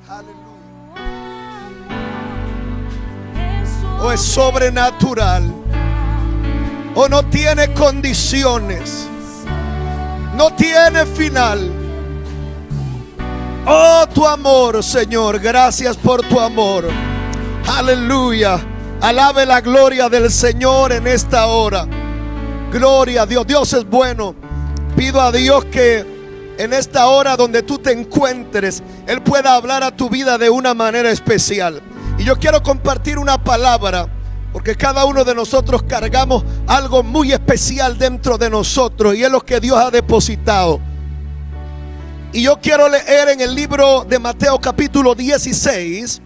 Aleluya. O es sobrenatural, o no tiene condiciones, no tiene final. Oh, tu amor, Señor, gracias por tu amor. Aleluya. Alabe la gloria del Señor en esta hora. Gloria a Dios. Dios es bueno. Pido a Dios que en esta hora donde tú te encuentres, Él pueda hablar a tu vida de una manera especial. Y yo quiero compartir una palabra, porque cada uno de nosotros cargamos algo muy especial dentro de nosotros, y es lo que Dios ha depositado. Y yo quiero leer en el libro de Mateo capítulo 16.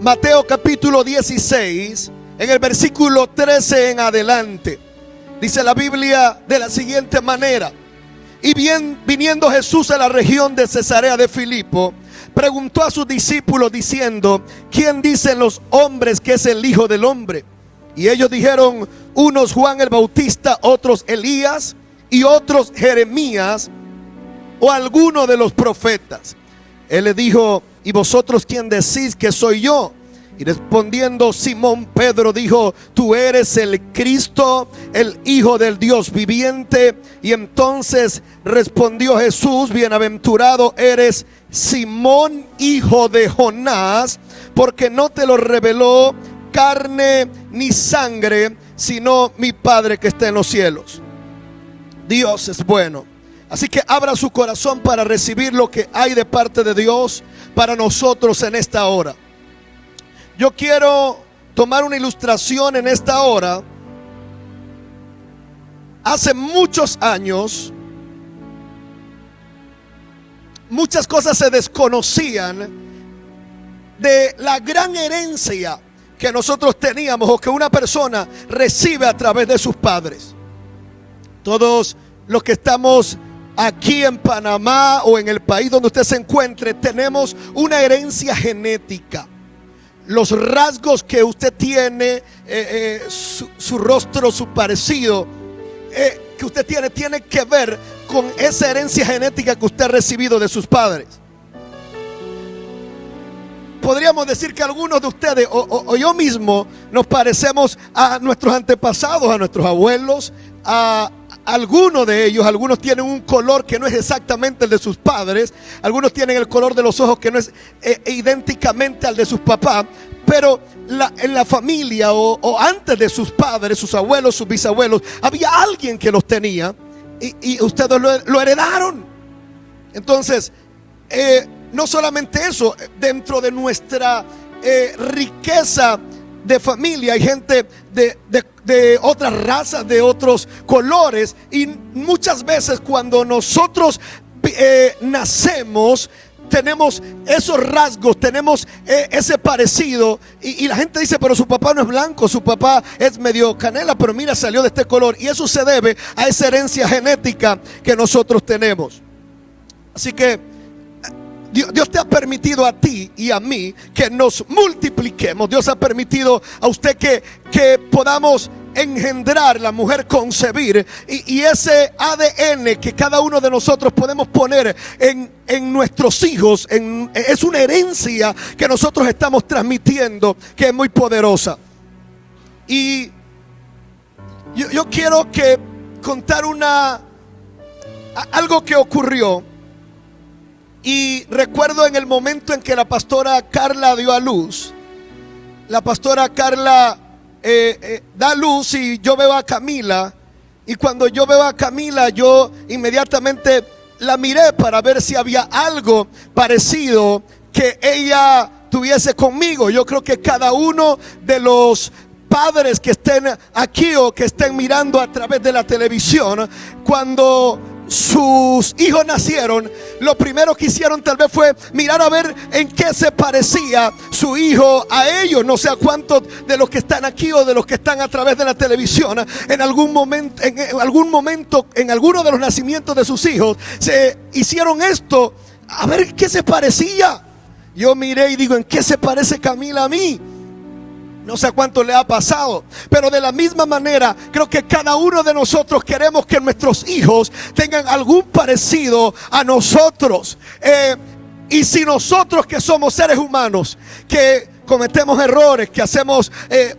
Mateo capítulo 16, en el versículo 13 en adelante. Dice la Biblia de la siguiente manera: y bien, viniendo Jesús a la región de Cesarea de Filipo, preguntó a sus discípulos diciendo: ¿quién dicen los hombres que es el Hijo del Hombre? Y ellos dijeron, unos Juan el Bautista, otros Elías, y otros Jeremías o alguno de los profetas. Él le dijo: ¿y vosotros quién decís que soy yo? Y respondiendo Simón Pedro dijo: tú eres el Cristo, el Hijo del Dios viviente. Y entonces respondió Jesús: bienaventurado eres Simón, hijo de Jonás, porque no te lo reveló carne ni sangre, sino mi Padre que está en los cielos. Dios es bueno. Así que abra su corazón para recibir lo que hay de parte de Dios para nosotros en esta hora. Yo quiero tomar una ilustración en esta hora. Hace muchos años, muchas cosas se desconocían de la gran herencia que nosotros teníamos, o que una persona recibe a través de sus padres. Todos los que estamos aquí en Panamá o en el país donde usted se encuentre, tenemos una herencia genética. Los rasgos que usted tiene, su rostro, su parecido que usted tiene que ver con esa herencia genética que usted ha recibido de sus padres. Podríamos decir que algunos de ustedes o yo mismo nos parecemos a nuestros antepasados, a nuestros abuelos, a algunos de ellos. Algunos tienen un color que no es exactamente el de sus padres, algunos tienen el color de los ojos que no es idénticamente al de sus papás, pero en la familia o antes de sus padres, sus abuelos, sus bisabuelos, había alguien que los tenía y ustedes lo heredaron. Entonces, no solamente eso, dentro de nuestra riqueza de familia hay gente de otras razas, de otros colores, y muchas veces cuando nosotros nacemos, tenemos esos rasgos, tenemos ese parecido, y la gente dice: pero su papá no es blanco, su papá es medio canela, pero mira, salió de este color. Y eso se debe a esa herencia genética que nosotros tenemos. Así que Dios te ha permitido a ti y a mí que nos multipliquemos. Dios ha permitido a usted que podamos engendrar, la mujer concebir, y ese ADN que cada uno de nosotros podemos poner en nuestros hijos, es una herencia que nosotros estamos transmitiendo, que es muy poderosa. Y yo quiero contar algo que ocurrió. Y recuerdo en el momento en que la pastora Carla dio a luz. La pastora Carla da luz y yo veo a Camila. Y cuando yo veo a Camila, yo inmediatamente la miré para ver si había algo parecido que ella tuviese conmigo. Yo creo que cada uno de los padres que estén aquí o que estén mirando a través de la televisión, cuando sus hijos nacieron, lo primero que hicieron tal vez fue mirar a ver en qué se parecía su hijo a ellos. No sé a cuántos de los que están aquí o de los que están a través de la televisión en algún momento, en alguno de los nacimientos de sus hijos, se hicieron esto, a ver qué se parecía. Yo miré y digo: ¿en qué se parece Camila a mí? No sé a cuánto le ha pasado, pero de la misma manera creo que cada uno de nosotros queremos que nuestros hijos tengan algún parecido a nosotros. Y si nosotros, que somos seres humanos, que cometemos errores, que hacemos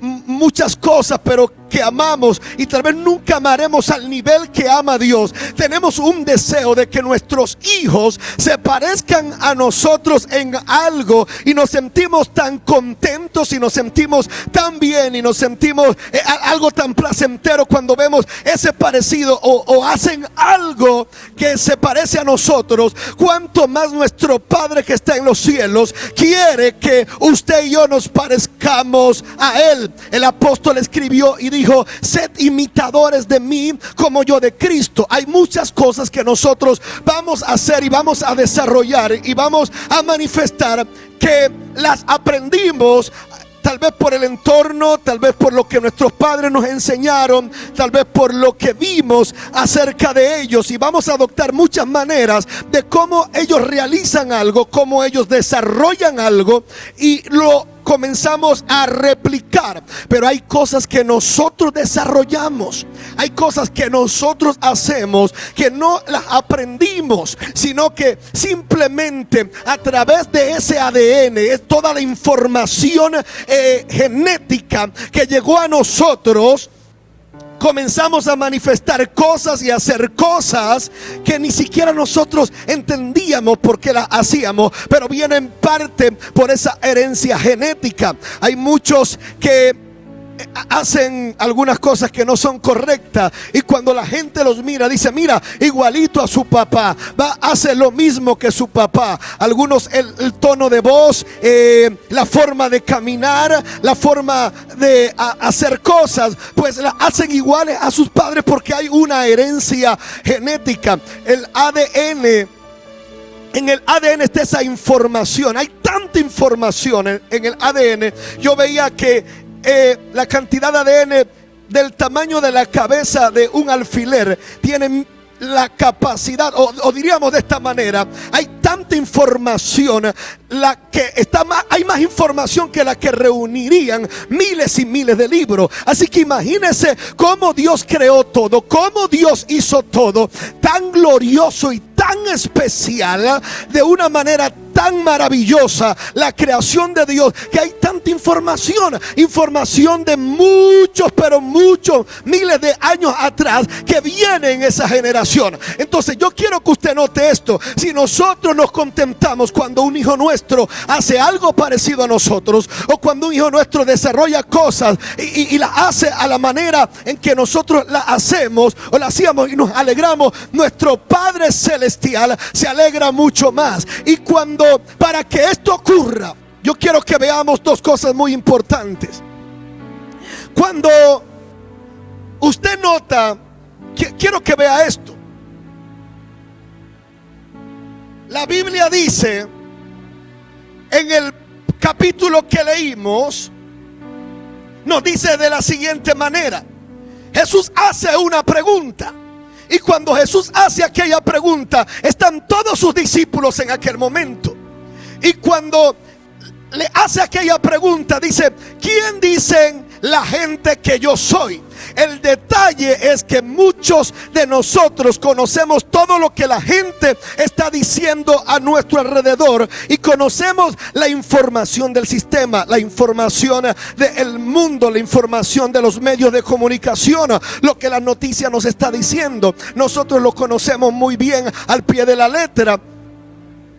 muchas cosas, pero que amamos y tal vez nunca amaremos al nivel que ama Dios, tenemos un deseo de que nuestros hijos se parezcan a nosotros en algo, y nos sentimos tan contentos y nos sentimos tan bien y nos sentimos algo tan placentero cuando vemos ese parecido o hacen algo que se parece a nosotros. Cuanto más nuestro Padre que está en los cielos quiere que usted y yo nos parezcamos a Él. El apóstol escribió y dijo: sed imitadores de mí como yo de Cristo. Hay muchas cosas que nosotros vamos a hacer y vamos a desarrollar y vamos a manifestar que las aprendimos, tal vez por el entorno, tal vez por lo que nuestros padres nos enseñaron, tal vez por lo que vimos acerca de ellos, y vamos a adoptar muchas maneras de cómo ellos realizan algo, cómo ellos desarrollan algo, y lo comenzamos a replicar. Pero hay cosas que nosotros desarrollamos, hay cosas que nosotros hacemos que no las aprendimos, sino que simplemente a través de ese ADN, es toda la información genética que llegó a nosotros, comenzamos a manifestar cosas y hacer cosas que ni siquiera nosotros entendíamos por qué las hacíamos, pero viene en parte por esa herencia genética. Hay muchos que hacen algunas cosas que no son correctas, y cuando la gente los mira, dice: mira, igualito a su papá, hace lo mismo que su papá. Algunos el tono de voz, la forma de caminar, la forma de hacer cosas, pues la hacen iguales a sus padres, porque hay una herencia genética. El ADN, en el ADN está esa información. Hay tanta información en el ADN. Yo veía que la cantidad de ADN del tamaño de la cabeza de un alfiler tiene la capacidad, o diríamos de esta manera, hay tanta información, hay más información que la que reunirían miles y miles de libros. Así que imagínense cómo Dios creó todo, cómo Dios hizo todo tan glorioso y tan especial, de una manera tan maravillosa, la creación de Dios, que hay tanta información de muchos, pero muchos miles de años atrás, que viene en esa generación. Entonces yo quiero que usted note esto: si nosotros nos contentamos cuando un hijo nuestro hace algo parecido a nosotros, o cuando un hijo nuestro desarrolla cosas y las hace a la manera en que nosotros las hacemos o las hacíamos, y nos alegramos, nuestro Padre Celestial se alegra mucho más. Y para que esto ocurra, yo quiero que veamos dos cosas muy importantes. Cuando usted nota, quiero que vea esto. La Biblia dice, en el capítulo que leímos, nos dice de la siguiente manera: Jesús hace una pregunta, y cuando Jesús hace aquella pregunta, están todos sus discípulos en aquel momento. Y cuando le hace aquella pregunta, dice: ¿quién dicen la gente que yo soy? El detalle es que muchos de nosotros conocemos todo lo que la gente está diciendo a nuestro alrededor, y conocemos la información del sistema, la información del mundo, la información de los medios de comunicación, lo que la noticia nos está diciendo. Nosotros lo conocemos muy bien al pie de la letra.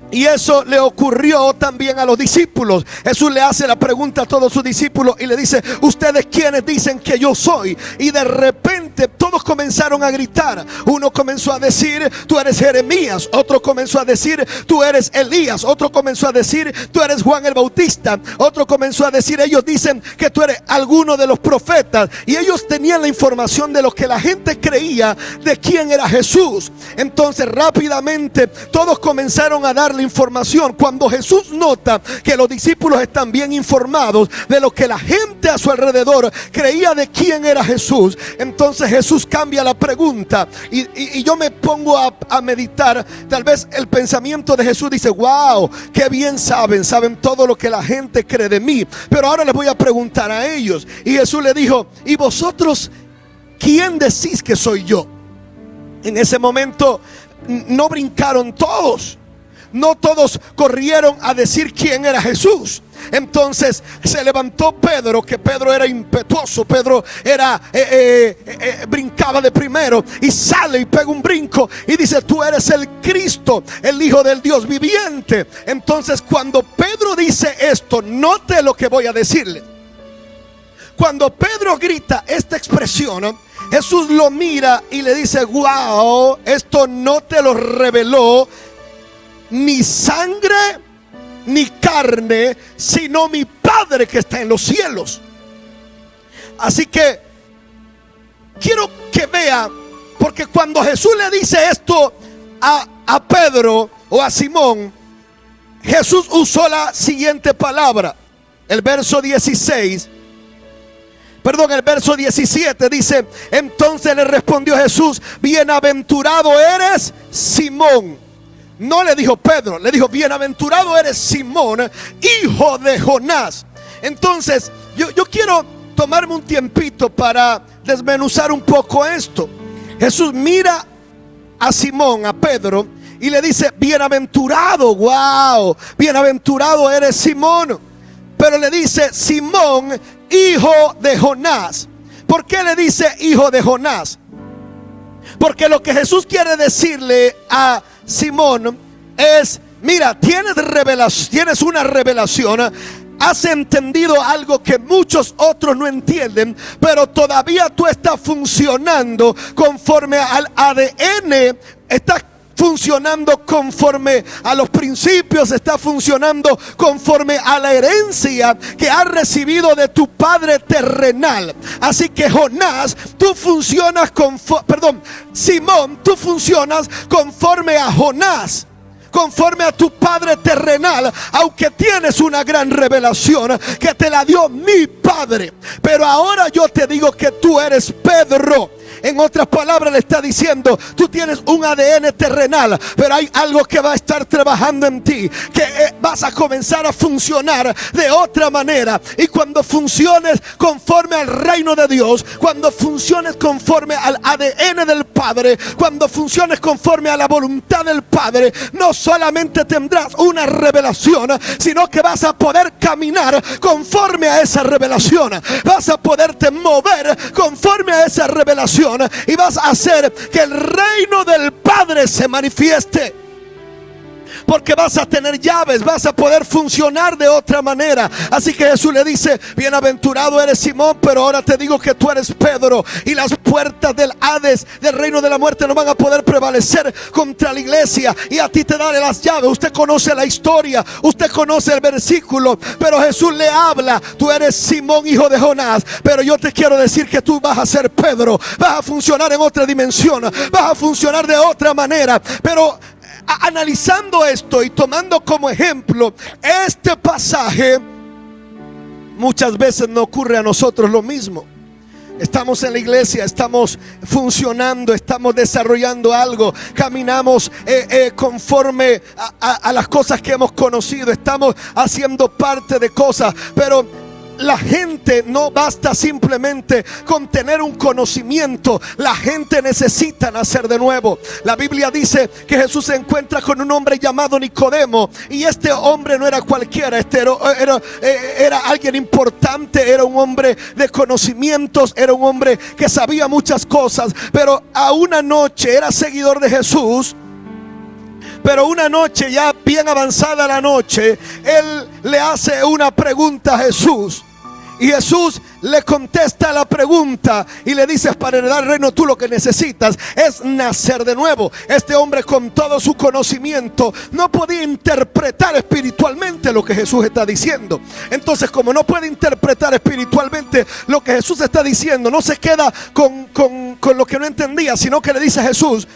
Y eso le ocurrió también a los discípulos. Jesús le hace la pregunta a todos sus discípulos y le dice: ¿ustedes quiénes dicen que yo soy? Y de repente todos comenzaron a gritar. Uno comenzó a decir: tú eres Jeremías. Otro comenzó a decir: tú eres Elías. Otro comenzó a decir: tú eres Juan el Bautista. Otro comenzó a decir: ellos dicen que tú eres alguno de los profetas. Y ellos tenían la información de lo que la gente creía de quién era Jesús. Entonces rápidamente todos comenzaron a dar la información. Cuando Jesús nota que los discípulos están bien informados de lo que la gente a su alrededor creía de quién era Jesús, entonces Jesús cambia la pregunta, y yo me pongo a meditar. Tal vez el pensamiento de Jesús dice: wow, qué bien saben todo lo que la gente cree de mí, pero ahora les voy a preguntar a ellos. Y Jesús le dijo: ¿y vosotros quién decís que soy yo? En ese momento no brincaron todos, no todos corrieron a decir quién era Jesús. Entonces se levantó Pedro, que Pedro era impetuoso, Pedro era brincaba de primero, y sale y pega un brinco y dice: tú eres el Cristo, el Hijo del Dios viviente. Entonces cuando Pedro dice esto, note lo que voy a decirle. Cuando Pedro grita esta expresión, Jesús lo mira y le dice: wow, esto no te lo reveló ni sangre ni carne, sino mi Padre que está en los cielos. Así que quiero que vea, porque cuando Jesús le dice esto a Pedro o a Simón, Jesús usó la siguiente palabra. El verso 17 dice: entonces le respondió Jesús: bienaventurado eres, Simón. No le dijo Pedro, le dijo: bienaventurado eres, Simón, hijo de Jonás. Entonces yo quiero tomarme un tiempito para desmenuzar un poco esto. Jesús mira a Simón, a Pedro, y le dice: bienaventurado, wow, bienaventurado eres, Simón. Pero le dice: Simón, hijo de Jonás. ¿Por qué le dice hijo de Jonás? Porque lo que Jesús quiere decirle a Simón es: mira, tienes una revelación, has entendido algo que muchos otros no entienden, pero todavía tú estás funcionando conforme al ADN, estás funcionando conforme a los principios, está funcionando conforme a la herencia que has recibido de tu padre terrenal. Así que Jonás, tú funcionas Simón, tú funcionas conforme a Jonás, conforme a tu padre terrenal, aunque tienes una gran revelación que te la dio mi padre. Pero ahora yo te digo que tú eres Pedro. En otras palabras, le está diciendo: tú tienes un ADN terrenal, pero hay algo que va a estar trabajando en ti, que vas a comenzar a funcionar de otra manera. Y cuando funciones conforme al reino de Dios, cuando funciones conforme al ADN del Padre, cuando funciones conforme a la voluntad del Padre, no solamente tendrás una revelación, sino que vas a poder caminar conforme a esa revelación. Vas a poderte mover conforme a esa revelación, y vas a hacer que el reino del Padre se manifieste. Porque vas a tener llaves, vas a poder funcionar de otra manera. Así que Jesús le dice: bienaventurado eres, Simón, pero ahora te digo que tú eres Pedro, y las puertas del Hades, del reino de la muerte, no van a poder prevalecer contra la iglesia, y a ti te daré las llaves. Usted conoce la historia, usted conoce el versículo, pero Jesús le habla: tú eres Simón, hijo de Jonás, pero yo te quiero decir que tú vas a ser Pedro, vas a funcionar en otra dimensión, vas a funcionar de otra manera. Pero analizando esto y tomando como ejemplo este pasaje, muchas veces no ocurre a nosotros lo mismo. Estamos en la iglesia, estamos funcionando, estamos desarrollando algo, caminamos conforme a las cosas que hemos conocido, estamos haciendo parte de cosas, pero la gente no basta simplemente con tener un conocimiento. La gente necesita nacer de nuevo. La Biblia dice que Jesús se encuentra con un hombre llamado Nicodemo, y este hombre no era cualquiera, era alguien importante, era un hombre de conocimientos, era un hombre que sabía muchas cosas, pero a una noche era seguidor de Jesús. Pero una noche, ya bien avanzada la noche, él le hace una pregunta a Jesús, y Jesús le contesta la pregunta y le dice: para heredar el reino, tú lo que necesitas es nacer de nuevo. Este hombre, con todo su conocimiento, no podía interpretar espiritualmente lo que Jesús está diciendo. Entonces, como no puede interpretar espiritualmente lo que Jesús está diciendo, no se queda con lo que no entendía, sino que le dice a Jesús: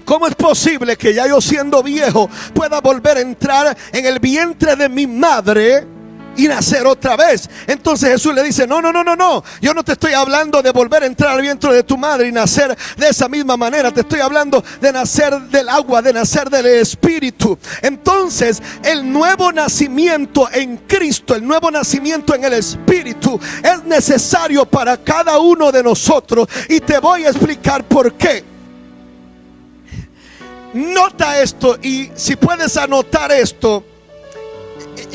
¿cómo es posible que ya yo, siendo viejo, pueda volver a entrar en el vientre de mi madre y nacer otra vez? Entonces Jesús le dice: no, yo no te estoy hablando de volver a entrar al vientre de tu madre y nacer de esa misma manera. Te estoy hablando de nacer del agua, de nacer del Espíritu. Entonces, el nuevo nacimiento en Cristo, el nuevo nacimiento en el Espíritu, es necesario para cada uno de nosotros, y te voy a explicar por qué. nota esto, y si puedes anotar esto.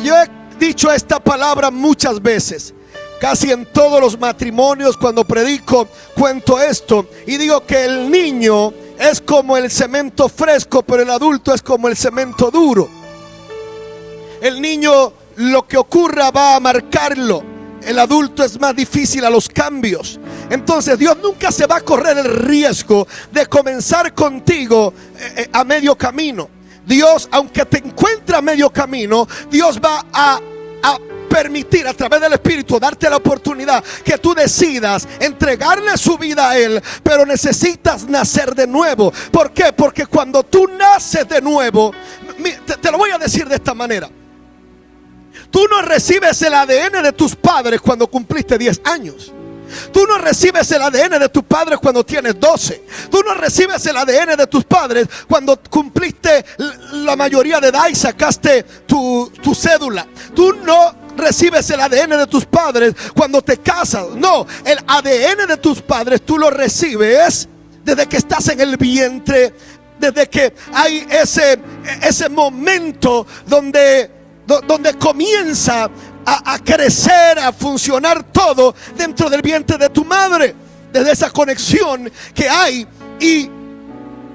Yo he dicho esta palabra muchas veces, casi en todos los matrimonios. Cuando predico, cuento esto y digo que el niño es como el cemento fresco, pero el adulto es como el cemento duro. El niño, lo que ocurra va a marcarlo. El adulto es más difícil a los cambios. Entonces Dios nunca se va a correr el riesgo de comenzar contigo a medio camino. Dios, aunque te encuentre a medio camino, Dios va a permitir a través del Espíritu darte la oportunidad que tú decidas entregarle su vida a Él. Pero necesitas nacer de nuevo. ¿Por qué? Porque cuando tú naces de nuevo, te lo voy a decir de esta manera. Tú no recibes el ADN de tus padres cuando cumpliste 10 años. Tú no recibes el ADN de tus padres cuando tienes 12. Tú no recibes el ADN de tus padres cuando cumpliste la mayoría de edad y sacaste tu cédula. Tú no recibes el ADN de tus padres cuando te casas. No, el ADN de tus padres tú lo recibes desde que estás en el vientre. Desde que hay ese momento donde comienza a crecer, a funcionar todo dentro del vientre de tu madre. Desde esa conexión que hay, y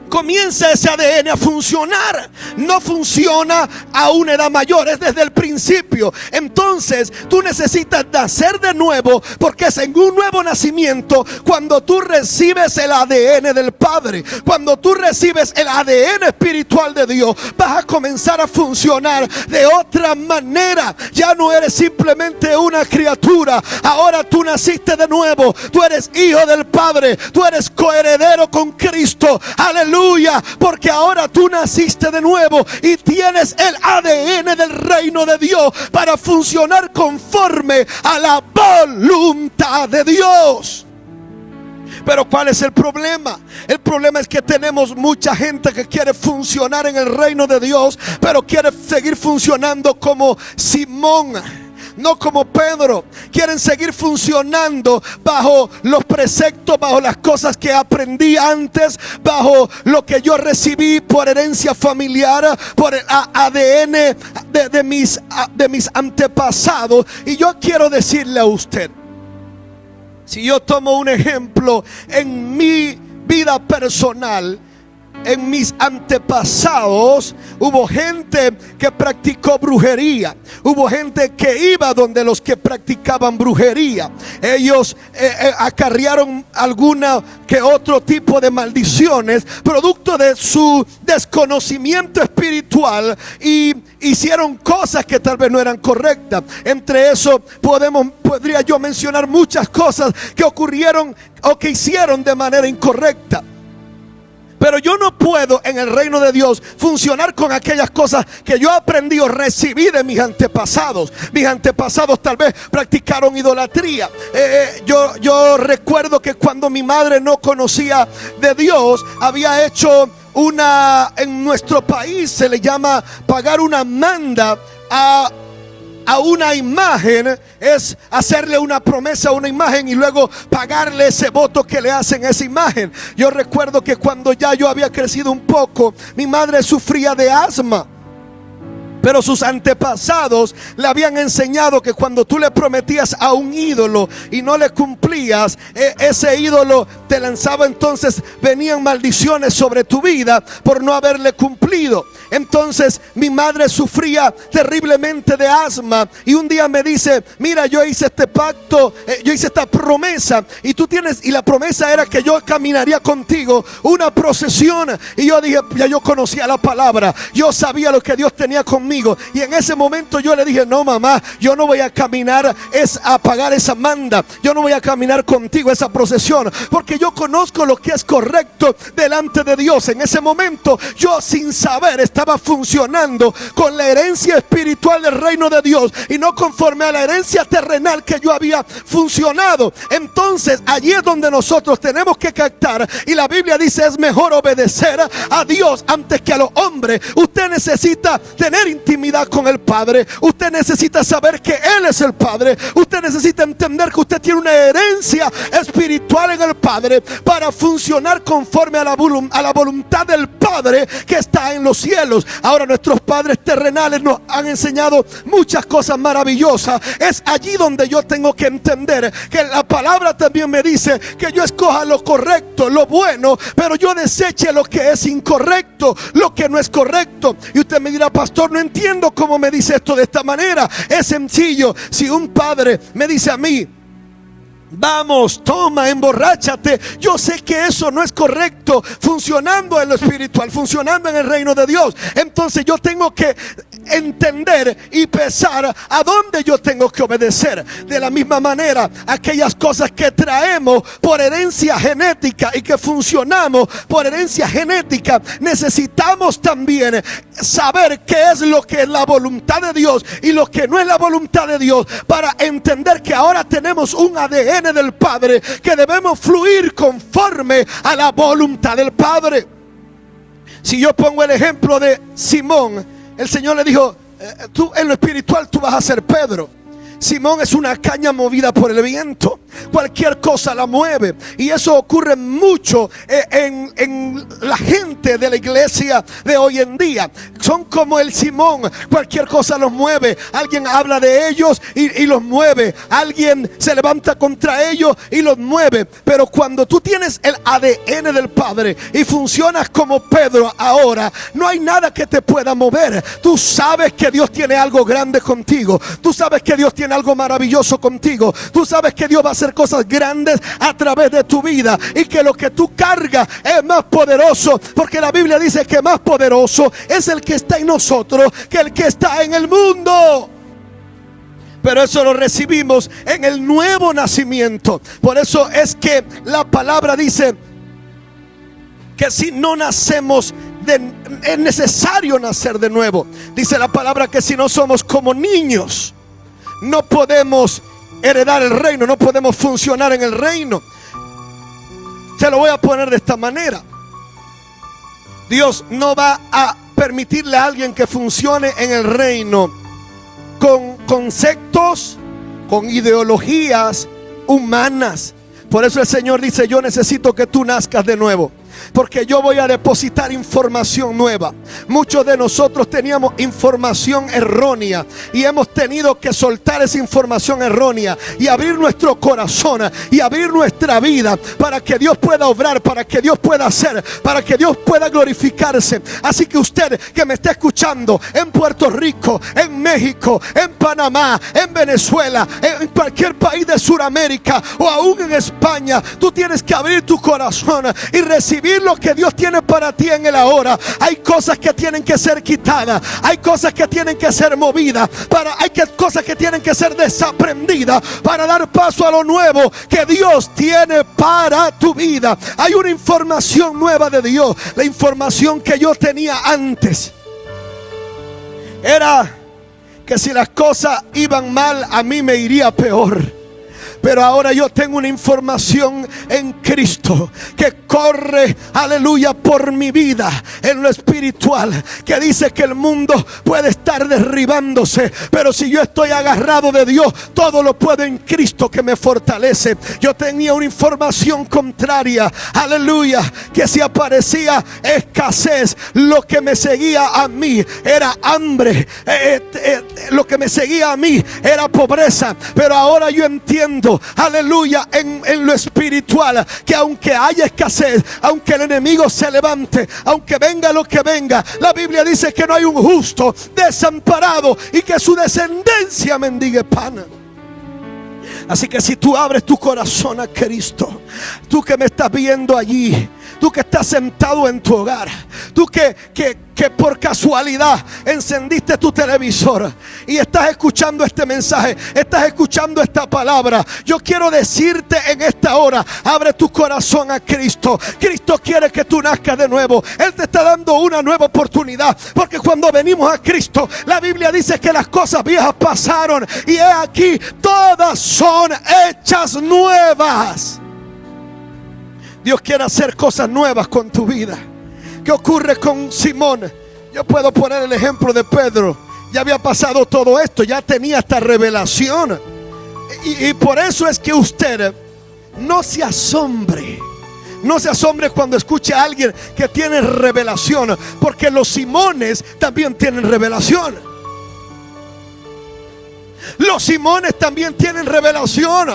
comienza ese ADN a funcionar. No funciona a una edad mayor, es desde el principio. Entonces tú necesitas nacer de nuevo, porque es en un nuevo nacimiento cuando tú recibes el ADN del Padre. Cuando tú recibes el ADN espiritual de Dios, vas a comenzar a funcionar de otra manera. Ya no eres simplemente una criatura. Ahora tú naciste de nuevo. Tú eres hijo del Padre. Tú eres coheredero con Cristo. Aleluya. Porque ahora tú naciste de nuevo y tienes el ADN del reino de Dios para funcionar conforme a la voluntad de Dios. Pero ¿cuál es el problema? El problema es que tenemos mucha gente que quiere funcionar en el reino de Dios, pero quiere seguir funcionando como Simón, no como Pedro. Quieren seguir funcionando bajo los preceptos, bajo las cosas que aprendí antes, bajo lo que yo recibí por herencia familiar, por el ADN de mis antepasados. Y yo quiero decirle a usted, si yo tomo un ejemplo en mi vida personal, en mis antepasados hubo gente que practicó brujería. Hubo gente que iba donde los que practicaban brujería. Ellos acarrearon alguna que otro tipo de maldiciones producto de su desconocimiento espiritual, y hicieron cosas que tal vez no eran correctas. Entre eso podría yo mencionar muchas cosas que ocurrieron o que hicieron de manera incorrecta. Pero yo no puedo en el reino de Dios funcionar con aquellas cosas que yo aprendí o recibí de mis antepasados. Mis antepasados tal vez practicaron idolatría. Yo recuerdo que cuando mi madre no conocía de Dios, había hecho en nuestro país se le llama pagar una manda a una imagen. Es hacerle una promesa a una imagen y luego pagarle ese voto que le hacen a esa imagen. Yo recuerdo que cuando ya yo había crecido un poco, mi madre sufría de asma. Pero sus antepasados le habían enseñado que cuando tú le prometías a un ídolo y no le cumplías, ese ídolo te lanzaba, entonces venían maldiciones sobre tu vida por no haberle cumplido. Entonces mi madre sufría terriblemente de asma, y un día me dice: mira, yo hice este pacto, yo hice esta promesa, y la promesa era que yo caminaría contigo una procesión. Y yo dije, ya yo conocía la palabra, yo sabía lo que Dios tenía conmigo. Y en ese momento yo le dije: no, mamá, yo no voy a caminar a pagar esa manda. Yo no voy a caminar contigo esa procesión, porque yo conozco lo que es correcto delante de Dios. En ese momento yo, sin saber, estaba funcionando con la herencia espiritual del reino de Dios y no conforme a la herencia terrenal que yo había funcionado. Entonces allí es donde nosotros tenemos que captar, y la Biblia dice: es mejor obedecer a Dios antes que a los hombres. Usted necesita tener intimidad con el Padre. Usted necesita saber que Él es el Padre. Usted necesita entender que usted tiene una herencia espiritual en el Padre. Padre para funcionar conforme a la voluntad del Padre que está en los cielos. Ahora, nuestros padres terrenales nos han enseñado muchas cosas maravillosas. Es allí donde yo tengo que entender que la palabra también me dice que yo escoja lo correcto, lo bueno, pero yo deseche lo que es incorrecto, lo que no es correcto. Y usted me dirá: pastor, no entiendo cómo me dice esto de esta manera. Es sencillo. Si un padre me dice a mí: vamos, toma, emborráchate, yo sé que eso no es correcto, funcionando en lo espiritual, funcionando en el reino de Dios. Entonces yo tengo que entender y pesar a dónde yo tengo que obedecer. De la misma manera, aquellas cosas que traemos por herencia genética y que funcionamos por herencia genética, necesitamos también saber qué es lo que es la voluntad de Dios y lo que no es la voluntad de Dios, para entender que ahora tenemos un ADN del Padre, que debemos fluir conforme a la voluntad del Padre. Si yo pongo el ejemplo de Simón, el Señor le dijo: tú en lo espiritual tú vas a ser Pedro. Simón es una caña movida por el viento. Cualquier cosa la mueve. Y eso ocurre mucho en la gente de la iglesia de hoy en día. Son como el Simón. Cualquier cosa los mueve. Alguien habla de ellos y los mueve. Alguien se levanta contra ellos y los mueve. Pero cuando tú tienes el ADN del Padre y funcionas como Pedro ahora, no hay nada que te pueda mover. Tú sabes que Dios tiene algo grande contigo. Tú sabes que Dios tiene algo maravilloso contigo. Tú sabes que Dios va a hacer cosas grandes a través de tu vida, y que lo que tú cargas es más poderoso, porque la Biblia dice que más poderoso es el que está en nosotros que el que está en el mundo. Pero eso lo recibimos en el nuevo nacimiento. Por eso es que la palabra dice que si no nacemos es necesario nacer de nuevo. Dice la palabra que si no somos como niños, no podemos heredar el reino, no podemos funcionar en el reino. Se lo voy a poner de esta manera: Dios no va a permitirle a alguien que funcione en el reino con conceptos, con ideologías humanas. Por eso el Señor dice: yo necesito que tú nazcas de nuevo, porque yo voy a depositar información nueva. Muchos de nosotros teníamos información errónea y hemos tenido que soltar esa información errónea y abrir nuestro corazón y abrir nuestra vida para que Dios pueda obrar, para que Dios pueda hacer, para que Dios pueda glorificarse. Así que usted que me está escuchando en Puerto Rico, en México, en Panamá, en Venezuela, en cualquier país de Sudamérica o aún en España, tú tienes que abrir tu corazón y recibir lo que Dios tiene para ti en el ahora. Hay cosas que tienen que ser quitadas, hay cosas que tienen que ser movidas, cosas que tienen que ser desaprendidas para dar paso a lo nuevo que Dios tiene para tu vida. Hay una información nueva de Dios. La información que yo tenía antes era que si las cosas iban mal, a mí me iría peor. Pero ahora yo tengo una información en Cristo que corre, aleluya, por mi vida en lo espiritual, que dice que el mundo puede estar derribándose, pero si yo estoy agarrado de Dios, todo lo puedo en Cristo que me fortalece. Yo tenía una información contraria, aleluya, que si aparecía escasez, lo que me seguía a mí era hambre, lo que me seguía a mí era pobreza. Pero ahora yo entiendo, aleluya, en lo espiritual, que aunque haya escasez, aunque el enemigo se levante, aunque venga lo que venga, la Biblia dice que no hay un justo desamparado y que su descendencia mendigue pan. Así que si tú abres tu corazón a Cristo, tú que me estás viendo allí, tú que estás sentado en tu hogar, tú que por casualidad encendiste tu televisor y estás escuchando este mensaje, estás escuchando esta palabra, yo quiero decirte en esta hora: abre tu corazón a Cristo. Cristo quiere que tú nazcas de nuevo. Él te está dando una nueva oportunidad, porque cuando venimos a Cristo, la Biblia dice que las cosas viejas pasaron y he aquí todas son hechas nuevas. Dios quiere hacer cosas nuevas con tu vida. ¿Qué ocurre con Simón? Yo puedo poner el ejemplo de Pedro. Ya había pasado todo esto, ya tenía esta revelación. Y por eso es que usted no se asombre No se asombre cuando escuche a alguien que tiene revelación, porque los Simones también tienen revelación. Los Simones también tienen revelación.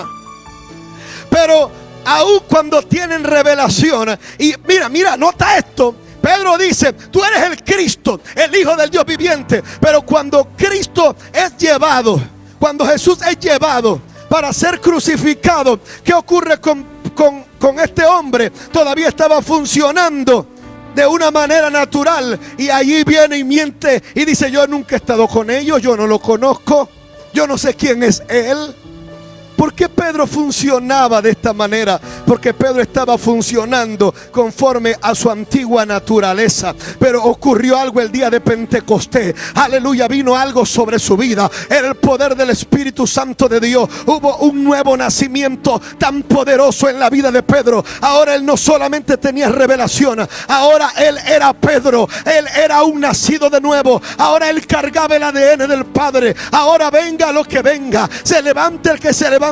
Pero aun cuando tienen revelación, y mira, nota esto. Pedro dice: tú eres el Cristo, el Hijo del Dios viviente. Pero cuando Cristo es llevado, cuando Jesús es llevado para ser crucificado, ¿qué ocurre con este hombre? Todavía estaba funcionando de una manera natural, y allí viene y miente y dice: yo nunca he estado con ellos, yo no lo conozco, yo no sé quién es él. ¿Por qué Pedro funcionaba de esta manera? Porque Pedro estaba funcionando conforme a su antigua naturaleza. Pero ocurrió algo el día de Pentecostés. Aleluya, vino algo sobre su vida. Era el poder del Espíritu Santo de Dios. Hubo un nuevo nacimiento tan poderoso en la vida de Pedro. Ahora él no solamente tenía revelación, ahora él era Pedro. Él era un nacido de nuevo. Ahora él cargaba el ADN del Padre. Ahora venga lo que venga, se levante el que se levante.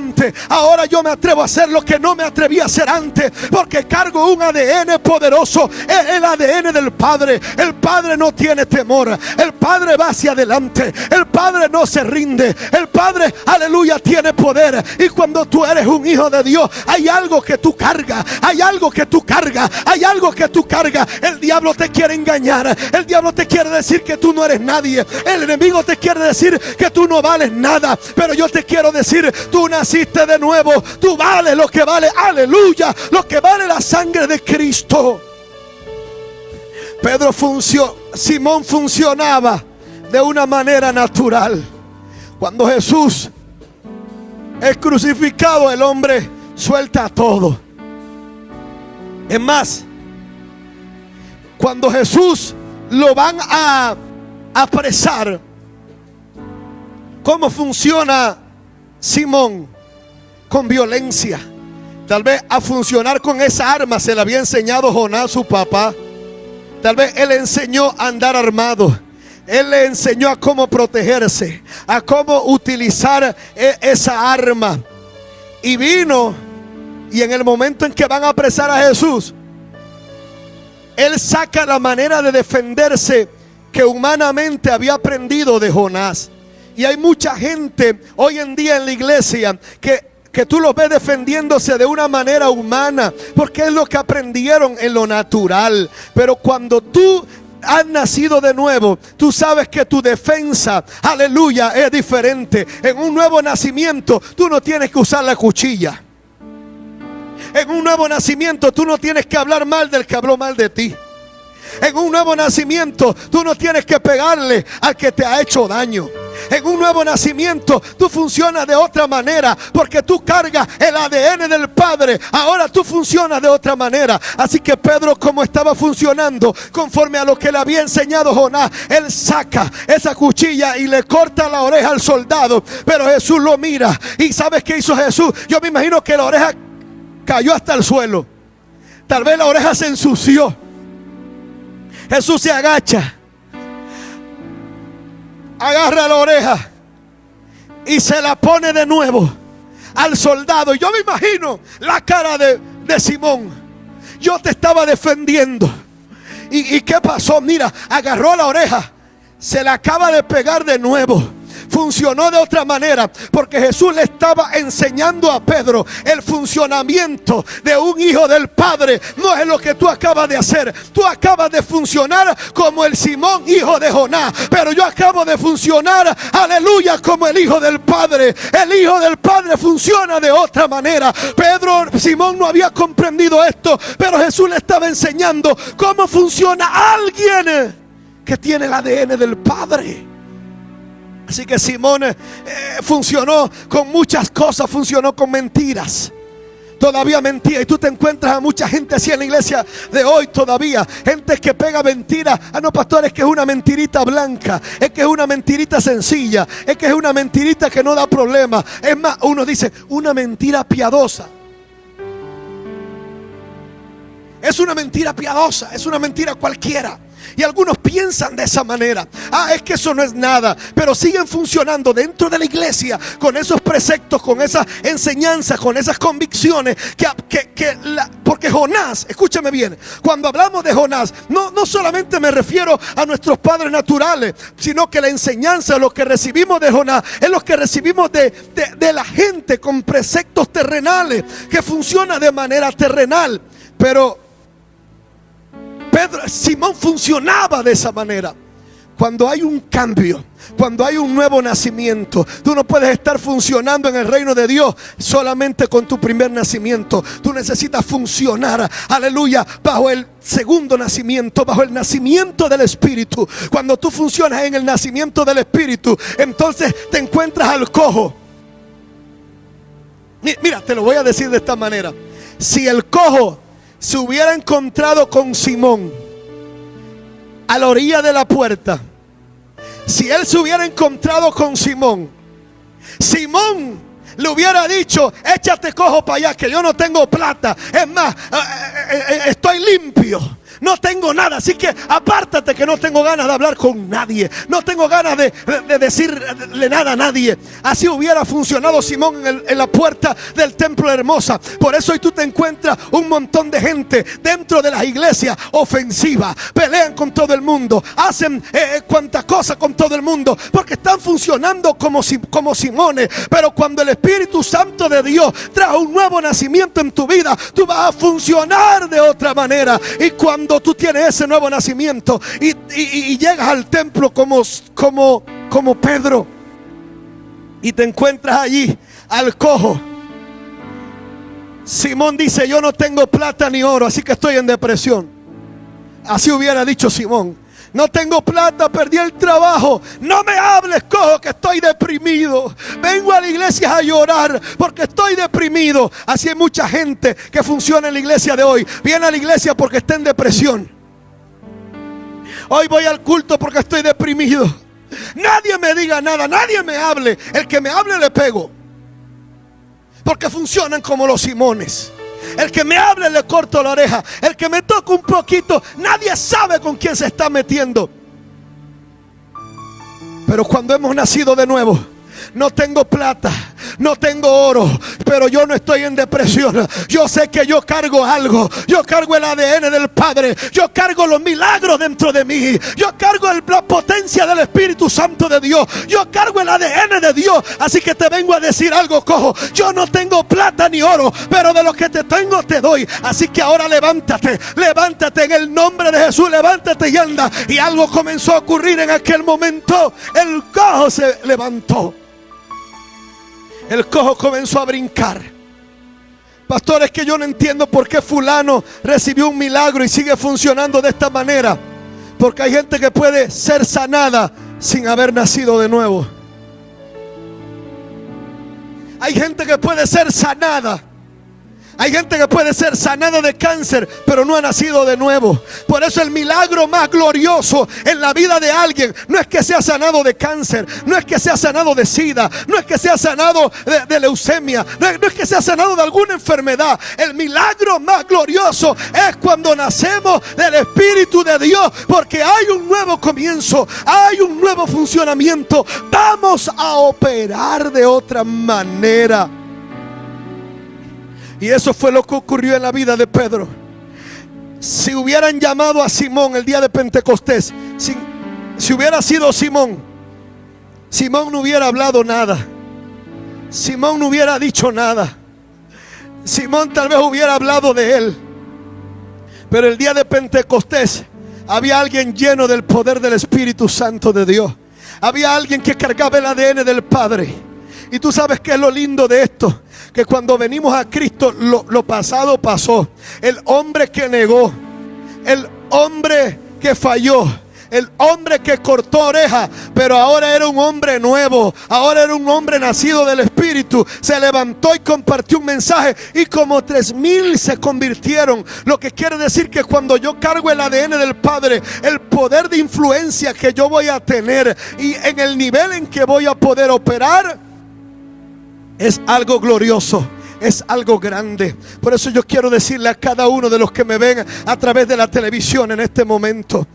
Ahora yo me atrevo a hacer lo que no me atreví a hacer antes, porque cargo un ADN poderoso, el ADN del Padre. El Padre no tiene temor, el Padre va hacia adelante, el Padre no se rinde, el Padre, aleluya, tiene poder. Y cuando tú eres un hijo de Dios, hay algo que tú cargas, hay algo que tú cargas, hay algo que tú cargas. El diablo te quiere engañar, el diablo te quiere decir que tú no eres nadie, el enemigo te quiere decir que tú no vales nada. Pero yo te quiero decir: tú naciste de nuevo, tú vales lo que vale, aleluya, lo que vale la sangre de Cristo. Simón funcionaba de una manera natural. Cuando Jesús es crucificado, el hombre suelta todo. Es más, cuando Jesús lo van a apresar, ¿cómo funciona Simón? Con violencia. Tal vez a funcionar con esa arma se le había enseñado Jonás, su papá. Tal vez él le enseñó a andar armado. Él le enseñó a cómo protegerse, a cómo utilizar esa arma. Y vino, y en el momento en que van a apresar a Jesús, él saca la manera de defenderse que humanamente había aprendido de Jonás. Y hay mucha gente hoy en día en la iglesia que tú los ves defendiéndose de una manera humana, porque es lo que aprendieron en lo natural. Pero cuando tú has nacido de nuevo, tú sabes que tu defensa, aleluya, es diferente. En un nuevo nacimiento tú no tienes que usar la cuchilla. En un nuevo nacimiento tú no tienes que hablar mal del que habló mal de ti. En un nuevo nacimiento tú no tienes que pegarle al que te ha hecho daño. En un nuevo nacimiento tú funcionas de otra manera, porque tú cargas el ADN del Padre. Ahora tú funcionas de otra manera. Así que Pedro, como estaba funcionando conforme a lo que le había enseñado Jonás, él saca esa cuchilla y le corta la oreja al soldado. Pero Jesús lo mira, y ¿sabes qué hizo Jesús? Yo me imagino que la oreja cayó hasta el suelo. Tal vez la oreja se ensució. Jesús se agacha, agarra la oreja y se la pone de nuevo al soldado. Yo me imagino la cara de Simón. Yo te estaba defendiendo. ¿Y qué pasó? Mira, agarró la oreja, se la acaba de pegar de nuevo. Funcionó de otra manera, porque Jesús le estaba enseñando a Pedro el funcionamiento de un hijo del Padre. No es lo que tú acabas de hacer. Tú acabas de funcionar como el Simón, hijo de Jonás, pero yo acabo de funcionar, aleluya, como el hijo del Padre. El hijo del Padre funciona de otra manera. Simón no había comprendido esto, pero Jesús le estaba enseñando cómo funciona alguien que tiene el ADN del Padre. Así que Simón funcionó con muchas cosas, funcionó con mentiras. Todavía mentía, y tú te encuentras a mucha gente así en la iglesia de hoy todavía. Gente que pega mentiras. Ah, no, pastor, es que es una mentirita blanca, es que es una mentirita sencilla, es que es una mentirita que no da problema. Es más, uno dice, una mentira piadosa. Es una mentira piadosa, es una mentira cualquiera. Y algunos piensan de esa manera. Es que eso no es nada. Pero siguen funcionando dentro de la iglesia con esos preceptos, con esas enseñanzas, con esas convicciones. Porque Jonás, escúchame bien, cuando hablamos de Jonás, no solamente me refiero a nuestros padres naturales, sino que la enseñanza, lo que recibimos de Jonás, es lo que recibimos de la gente con preceptos terrenales, que funciona de manera terrenal. Pero Simón funcionaba de esa manera. Cuando hay un cambio, cuando hay un nuevo nacimiento, tú no puedes estar funcionando en el reino de Dios solamente con tu primer nacimiento. Tú necesitas funcionar, aleluya, bajo el segundo nacimiento, bajo el nacimiento del Espíritu. Cuando tú funcionas en el nacimiento del Espíritu, entonces te encuentras al cojo. Mira, te lo voy a decir de esta manera. Si el cojo se hubiera encontrado con Simón a la orilla de la puerta, si él se hubiera encontrado con Simón, Simón le hubiera dicho: échate cojo para allá, que yo no tengo plata, es más, estoy limpio, no tengo nada, así que apártate, que no tengo ganas de hablar con nadie, no tengo ganas de decirle nada a nadie. Así hubiera funcionado Simón en la puerta del templo de Hermosa. Por eso hoy tú te encuentras un montón de gente dentro de las iglesias ofensiva, pelean con todo el mundo, hacen cuantas cosas con todo el mundo, porque están funcionando como Simones. Pero cuando el Espíritu Santo de Dios trae un nuevo nacimiento en tu vida, tú vas a funcionar de otra manera. Y cuando tú tienes ese nuevo nacimiento y llegas al templo como Pedro, y te encuentras allí al cojo, Simón dice: yo no tengo plata ni oro, así que estoy en depresión. Así hubiera dicho Simón: no tengo plata, perdí el trabajo. No me hables, cojo, que estoy deprimido. Vengo a la iglesia a llorar porque estoy deprimido. Así hay mucha gente que funciona en la iglesia de hoy. Viene a la iglesia porque está en depresión. Hoy voy al culto porque estoy deprimido. Nadie me diga nada, nadie me hable. El que me hable le pego. Porque funcionan como los Simones. El que me hable le corto la oreja. El que me toca un poquito, nadie sabe con quién se está metiendo. Pero cuando hemos nacido de nuevo, no tengo plata, no tengo oro, pero yo no estoy en depresión. Yo sé que yo cargo algo. Yo cargo el ADN del Padre. Yo cargo los milagros dentro de mí. Yo cargo la potencia del Espíritu Santo de Dios. Yo cargo el ADN de Dios. Así que te vengo a decir algo, cojo. Yo no tengo plata ni oro, pero de lo que te tengo te doy. Así que ahora levántate, levántate en el nombre de Jesús. Levántate y anda. Y algo comenzó a ocurrir en aquel momento. El cojo se levantó. El cojo comenzó a brincar. Pastor, es que yo no entiendo por qué fulano recibió un milagro y sigue funcionando de esta manera. Porque hay gente que puede ser sanada sin haber nacido de nuevo. Hay gente que puede ser sanada. Hay gente que puede ser sanada de cáncer, pero no ha nacido de nuevo. Por eso el milagro más glorioso en la vida de alguien no es que sea sanado de cáncer, no es que sea sanado de sida, no es que sea sanado de leucemia, no es que sea sanado de alguna enfermedad. El milagro más glorioso es cuando nacemos del Espíritu de Dios, porque hay un nuevo comienzo, hay un nuevo funcionamiento. Vamos a operar de otra manera. Y eso fue lo que ocurrió en la vida de Pedro. Si hubieran llamado a Simón el día de Pentecostés, si hubiera sido Simón, Simón no hubiera hablado nada. Simón no hubiera dicho nada. Simón tal vez hubiera hablado de él. Pero el día de Pentecostés había alguien lleno del poder del Espíritu Santo de Dios. Había alguien que cargaba el ADN del Padre. Y tú sabes qué es lo lindo de esto, que cuando venimos a Cristo, lo pasado pasó. El hombre que negó, el hombre que falló, el hombre que cortó oreja, pero ahora era un hombre nuevo, ahora era un hombre nacido del Espíritu. Se levantó y compartió un mensaje y como 3,000 se convirtieron. Lo que quiere decir que cuando yo cargo el ADN del Padre, el poder de influencia que yo voy a tener y en el nivel en que voy a poder operar, es algo glorioso, es algo grande. Por eso yo quiero decirle a cada uno de los que me ven a través de la televisión en este momento: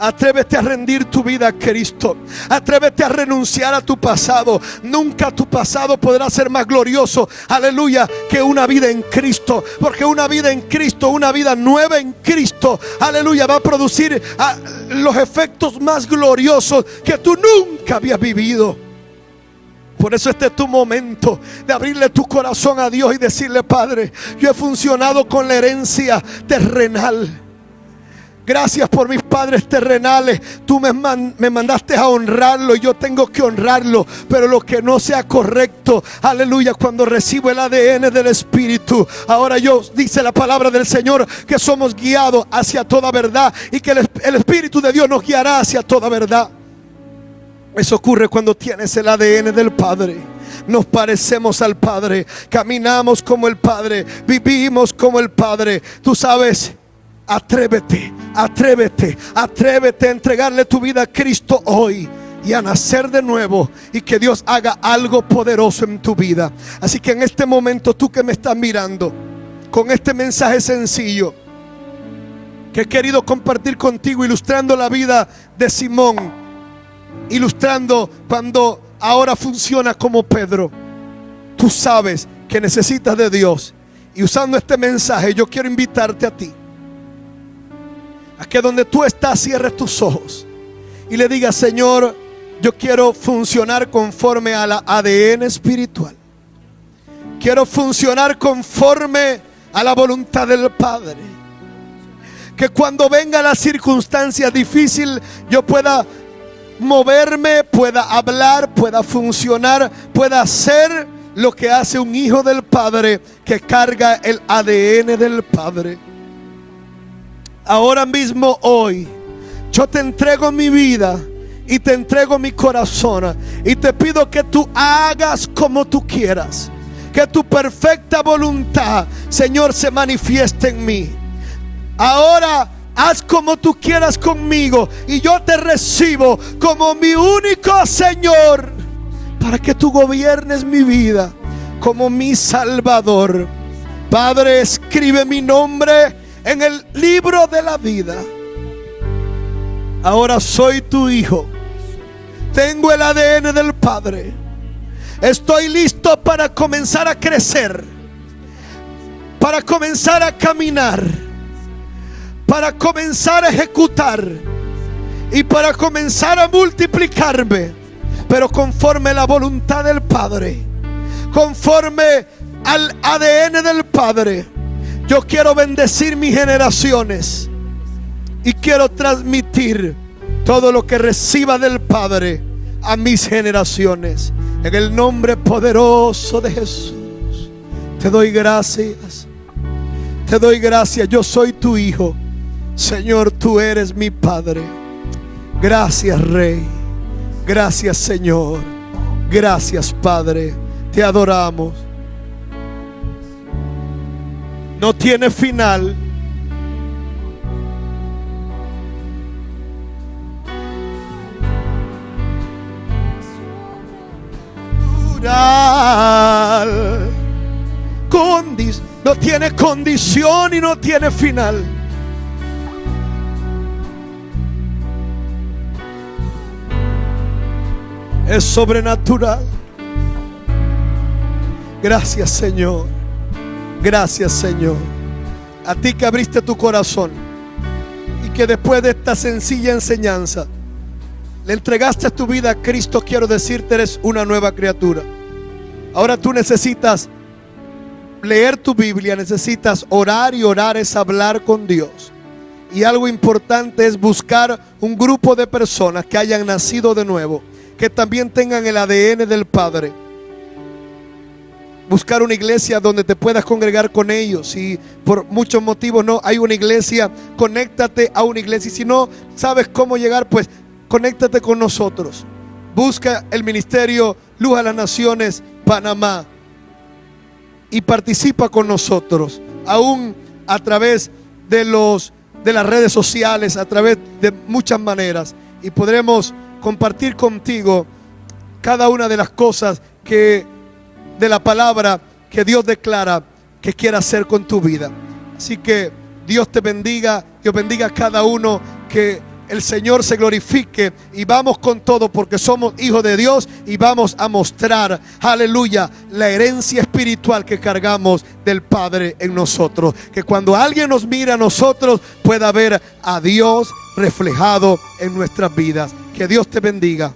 Atrévete a rendir tu vida a Cristo. Atrévete a renunciar a tu pasado. Nunca tu pasado podrá ser más glorioso, aleluya, que una vida en Cristo. Porque una vida en Cristo, una vida nueva en Cristo, aleluya, va a producir los efectos más gloriosos que tú nunca habías vivido. Por eso este es tu momento de abrirle tu corazón a Dios y decirle: Padre, yo he funcionado con la herencia terrenal. Gracias por mis padres terrenales. Tú me mandaste a honrarlo y yo tengo que honrarlo. Pero lo que no sea correcto, aleluya, cuando recibo el ADN del Espíritu, ahora yo, dice la palabra del Señor, que somos guiados hacia toda verdad y que el Espíritu de Dios nos guiará hacia toda verdad. Eso ocurre cuando tienes el ADN del Padre. Nos parecemos al Padre, caminamos como el Padre, vivimos como el Padre. Tú sabes, atrévete a entregarle tu vida a Cristo hoy y a nacer de nuevo, y que Dios haga algo poderoso en tu vida. Así que en este momento, tú que me estás mirando, con este mensaje sencillo que he querido compartir contigo, ilustrando la vida de Simón, ilustrando cuando ahora funciona como Pedro. Tú sabes que necesitas de Dios, y usando este mensaje yo quiero invitarte a ti a que donde tú estás cierres tus ojos y le digas: Señor, yo quiero funcionar conforme a la ADN espiritual. Quiero funcionar conforme a la voluntad del Padre. Que cuando venga la circunstancia difícil, yo pueda moverme, pueda hablar, pueda funcionar, pueda hacer lo que hace un hijo del Padre que carga el ADN del Padre. Ahora mismo, hoy, yo te entrego mi vida y te entrego mi corazón, y te pido que tú hagas como tú quieras, que tu perfecta voluntad, Señor, se manifieste en mí. Ahora haz como tú quieras conmigo, y yo te recibo como mi único Señor, para que tú gobiernes mi vida como mi Salvador. Padre, escribe mi nombre en el libro de la vida. Ahora soy tu hijo. Tengo el ADN del Padre. Estoy listo para comenzar a crecer, para comenzar a caminar, para comenzar a ejecutar y para comenzar a multiplicarme, pero conforme a la voluntad del Padre, conforme al ADN del Padre. Yo quiero bendecir mis generaciones y quiero transmitir todo lo que reciba del Padre a mis generaciones. En el nombre poderoso de Jesús, te doy gracias. Te doy gracias. Yo soy tu hijo. Señor, tú eres mi Padre. Gracias, Rey. Gracias, Señor. Gracias, Padre. Te adoramos. No tiene final. No tiene condición y no tiene final. Es sobrenatural. Gracias, Señor. Gracias, Señor. A ti que abriste tu corazón y que después de esta sencilla enseñanza le entregaste tu vida a Cristo, quiero decirte: eres una nueva criatura. Ahora tú necesitas leer tu Biblia, necesitas orar, y orar es hablar con Dios. Y algo importante es buscar un grupo de personas que hayan nacido de nuevo, que también tengan el ADN del Padre. Buscar una iglesia donde te puedas congregar con ellos. Si por muchos motivos no hay una iglesia, conéctate a una iglesia. Y si no sabes cómo llegar, pues conéctate con nosotros. Busca el ministerio Luz a las Naciones Panamá y participa con nosotros, aún a través de las redes sociales, a través de muchas maneras, y podremos compartir contigo cada una de las cosas de la palabra que Dios declara que quiere hacer con tu vida. Así que Dios te bendiga. Dios bendiga a cada uno que el Señor se glorifique y vamos con todo porque somos hijos de Dios y vamos a mostrar, aleluya, la herencia espiritual que cargamos del Padre en nosotros. Que cuando alguien nos mira a nosotros pueda ver a Dios reflejado en nuestras vidas. Que Dios te bendiga.